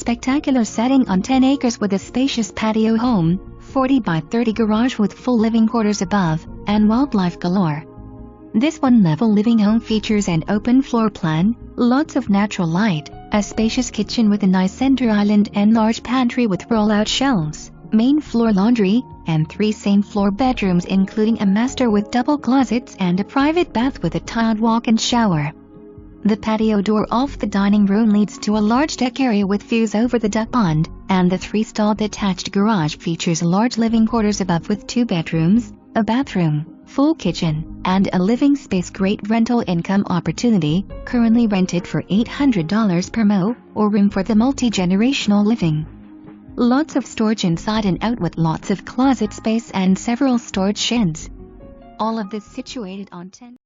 spectacular setting on 10 acres with a spacious patio home, 40 by 30 garage with full living quarters above, and wildlife galore. This one-level living home features an open floor plan, lots of natural light, a spacious kitchen with a nice center island and large pantry with rollout shelves, main floor laundry, and 3 same-floor bedrooms including a master with double closets and a private bath with a tiled walk-in shower. The patio door off the dining room leads to a large deck area with views over the duck pond, and the 3-stall detached garage features large living quarters above with 2 bedrooms, a bathroom, full kitchen, and a living space. Great rental income opportunity, currently rented for $800 per mo, or room for the multi-generational living. Lots of storage inside and out with lots of closet space and several storage sheds. All of this situated on 10